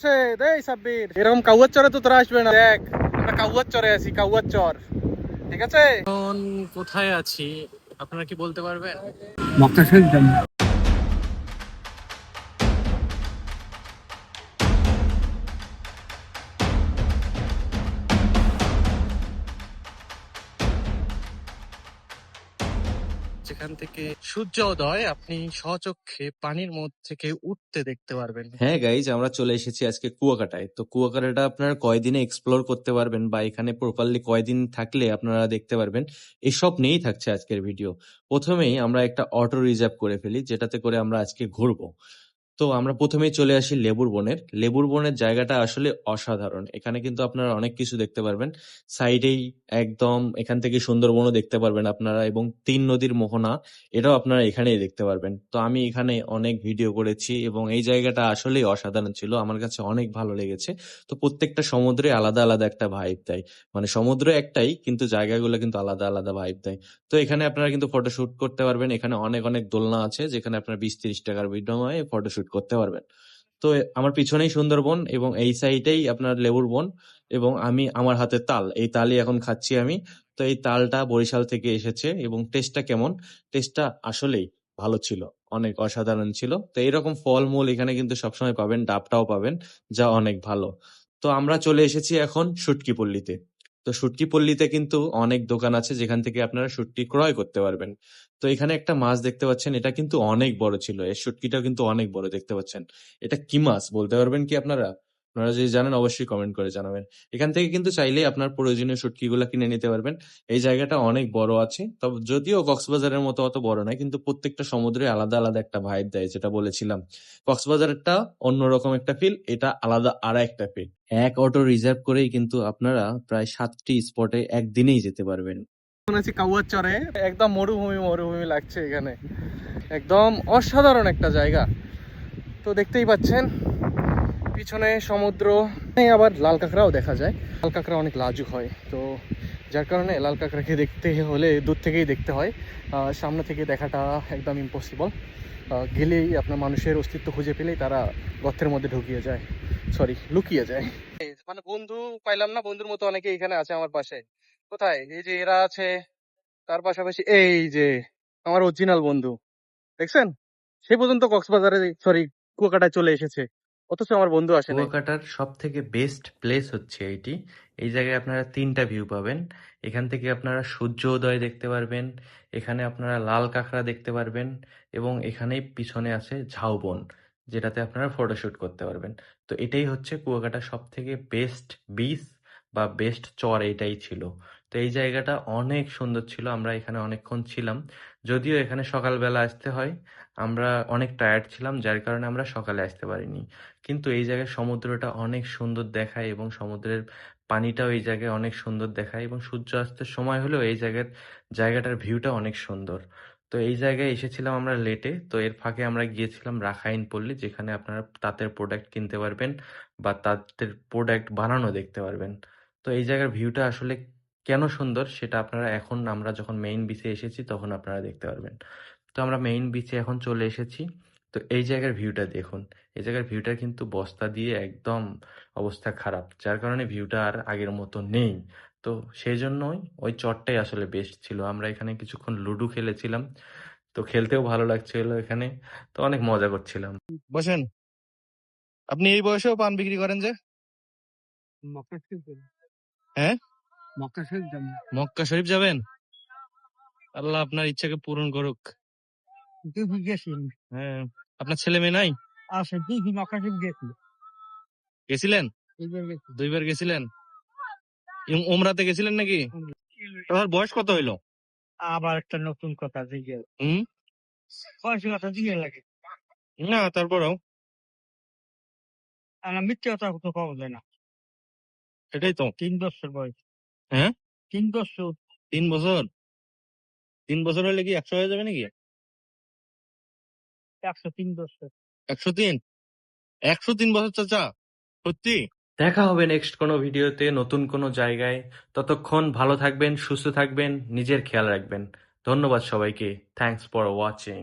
পাশে এই সাব্বির, এরকম কাউয়ার চরে তো তোরা আসবে না। দেখ আমরা কাউয়ার চরে আছি, কাউয়ার চর, ঠিক আছে? এখন কোথায় আছি আপনারা কি বলতে পারবেন? মক্কা শরীফ যাবো। যেখান থেকে সূর্য উদয় আপনি স্বচক্ষে পানির মধ্যে থেকে উঠতে দেখতে পারবেন। হ্যাঁ গাইজ, আমরা চলে এসেছি আজকে কুয়াকাটায়। তো কুয়াকাটাটা আপনারা কয়দিনে এক্সপ্লোর করতে পারবেন বা এখানে প্রপারলি কয়দিন থাকলে আপনারা দেখতে পারবেন, এসব নিয়েই থাকছে আজকের ভিডিও। প্রথমেই আমরা একটা অটো রিজার্ভ করে ফেলি, যেটাতে করে আমরা আজকে ঘুরবো। তো আমরা প্রথমেই চলে আসি লেবুর বনের। লেবুর বনের জায়গাটা আসলে অসাধারণ। এখানে কিন্তু আপনারা অনেক কিছু দেখতে পারবেন। সাইডেই একদম এখান থেকে সুন্দরবনও দেখতে পারবেন আপনারা, এবং তিন নদীর মোহনা, এটাও আপনারা এখানেই দেখতে পারবেন। তো আমি এখানে অনেক ভিডিও করেছি এবং এই জায়গাটা আসলেই অসাধারণ ছিল, আমার কাছে অনেক ভালো লেগেছে। তো প্রত্যেকটা সমুদ্রে আলাদা আলাদা একটা ভাইব দেয়, মানে সমুদ্র একটাই কিন্তু জায়গাগুলো কিন্তু আলাদা আলাদা ভাইব দেয়। তো এখানে আপনারা কিন্তু ফটোশুট করতে পারবেন। এখানে অনেক অনেক দোলনা আছে, যেখানে আপনারা 20-30 টাকার বিনিময়ে ফটোশুট করতে পারবেন। তো আমার পিছনেই সুন্দরবন এবং এই সাইডেই আপনার লেবুর বন, এবং আমি আমার হাতে তাল, এই তালই এখন খাচ্ছি আমি। তো এই তালটা বরিশাল থেকে এসেছে এবং টেস্টটা কেমন? টেস্টটা আসলেই ভালো ছিল, অনেক অসাধারণ ছিল। তো এইরকম ফলমূল এখানে কিন্তু সবসময় পাবেন, ডাবটাও পাবেন, যা অনেক ভালো। তো আমরা চলে এসেছি এখন শুটকি পল্লীতে। তো শুটকি পল্লীতে কিন্তু অনেক দোকান আছে যেখান থেকে আপনারা শুটকি ক্রয় করতে পারবেন। তো এখানে একটা মাছ দেখতে পাচ্ছেন, এটা কিন্তু অনেক বড় ছিল, এর শুটকিটাও কিন্তু অনেক বড় দেখতে পাচ্ছেন। এটা কি মাছ বলতে পারবেন কি আপনারা? আপনারা যদি জানেন অবশ্যই কমেন্ট করে জানাবেন। এখান থেকে কিন্তু চাইলেই আপনার প্রয়োজনীয় শুটকিগুলো কিনে নিতে পারবেন। এই জায়গাটা অনেক বড় আছে, তবে যদিও কক্সবাজারের মতো অত বড় নয়, কিন্তু প্রত্যেকটা সমুদ্রে আলাদা আলাদা একটা ভাইব দেয়, যেটা বলেছিলাম। কক্সবাজারেরটা অন্যরকম একটা ফিল, এটা আলাদা আর একটা ফিল। এক অটো রিজার্ভ করেই কিন্তু আপনারা প্রায় 7টি স্পটে একদিনেই যেতে পারবেন। এখন আছি কাউয়ার চরে, একদম মরুভূমি মরুভূমি লাগছে এখানে, একদম অসাধারণ একটা জায়গা। তো দেখতেই পাচ্ছেন পিছনে সমুদ্র, আবার লাল কাঁকড়াও দেখা যায়। লাল কাঁকড়া অনেক লাজুক হয়, তো যার কারণে লাল কাঁকড়াকে দেখতে হলে দূর থেকেই দেখতে হয়, সামনে থেকে দেখাটা একদম ইম্পসিবল। গেলেই আপনার মানুষের অস্তিত্ব খুঁজে পেলেই তারা গর্তের মধ্যে ঢুকিয়ে যায়, সরি লুকিয়ে যায়। মানে বন্ধু পাইলাম না, বন্ধুর মতো অনেকে এখানে আছে আমার পাশে। কোথায়? এই যে এরা আছে, তার পাশাপাশি এই যে আমার অরিজিনাল বন্ধু, দেখছেন? সে পর্যন্ত কক্সবাজারে, সরি কুয়াকাটায় চলে এসেছে, অথচ আমার বন্ধু আসে নাই। কুয়াকাটার সব থেকে বেস্ট প্লেস হচ্ছে এইটি। এই জায়গায় আপনারা 3টা ভিউ পাবেন। এখান থেকে আপনারা সূর্য উদয় দেখতে পারবেন, এখানে আপনারা লাল কাঁকড়া দেখতে পারবেন, এবং এখানেই পিছনে আছে ঝাউবন, যেটাতে আপনারা ফটোশুট করতে পারবেন। তো এটাই হচ্ছে কুয়াকাটার সব থেকে বেস্ট বিচ বা বেস্ট চর, এইটাই ছিল। তো এই জায়গাটা অনেক সুন্দর ছিল, আমরা এখানে অনেকক্ষণ ছিলাম। যদিও এখানে সকালবেলা আসতে হয়, আমরা অনেক টায়ার্ড ছিলাম, যার কারণে আমরা সকালে আসতে পারিনি। কিন্তু এই জায়গায় সমুদ্রটা অনেক সুন্দর দেখায় এবং সমুদ্রের পানিটাও এই জায়গায় অনেক সুন্দর দেখায়, এবং সূর্যাস্তের সময় হলেও এই জায়গাটার ভিউটা অনেক সুন্দর। তো এই জায়গায় এসেছিলাম আমরা লেটে, তো এর ফাঁকে আমরা গিয়েছিলাম রাখাইন পল্লী, যেখানে আপনারা তাঁতের প্রোডাক্ট কিনতে পারবেন বা তাঁতের প্রোডাক্ট বানানো দেখতে পারবেন। তো এই জায়গার ভিউটা আসলে কেন সুন্দর সেটা আপনারা এখন, আমরা যখন মেইন বিচে এসেছি তখন আপনারা দেখতে পারবেন। তো আমরা মেইন বিচে এখন চলে এসেছি। তো এই জায়গার ভিউটা দেখুন, এই জায়গার ভিউটা কিন্তু বস্তা দিয়ে একদম অবস্থা খারাপ, যার কারণে ভিউটা আর আগের মতো নেই। তো সেই জন্যই ওই চটটাই আসলে বেস্ট ছিল। আমরা এখানে কিছুক্ষণ লুডো খেলেছিলাম, তো খেলতেও ভালো লাগছিল এখানে, তো অনেক মজা করছিলাম। বসেন। আপনি এই বয়সেও পান বিক্রি করেন যে? মক্কা শরীফ যাবো। হ্যাঁ, মক্কা শরীফ যাবো। মক্কা শরীফ যাবেন? আল্লাহ আপনার ইচ্ছাকে পূরণ করুক। তুই কি গেছিস? হ্যাঁ, আপনার ছেলে মেয়ে নাই? আসে তুই কি মক্কা শরীফ গেছিস? গেছিলেন? এইবার গেছিস? 2বার গেছিলেন? উমরাতে গেছিলেন নাকি? তোমার বয়স কত হইলো? আবার একটা নতুন কথা জিজ্ঞে, হুম, বয়সী কথা জিজ্ঞে লাগে। না তারপরেও আমার মিথ্যে কথা তো কওয়া যায় না। এটাই তো। 3 বছর বয়স। হ্যাঁ, 3 বছর। 3 বছর। 3 বছর হলে কি 100 হয়ে যাবে নাকি? 103 বছর। 103? 103 বছর চাচা? সত্যি? দেখা হবে নেক্সট কোনো ভিডিওতে, নতুন কোনো জায়গায়। ততক্ষণ ভালো থাকবেন, সুস্থ থাকবেন, নিজের খেয়াল রাখবেন। ধন্যবাদ সবাইকে। Thanks for watching.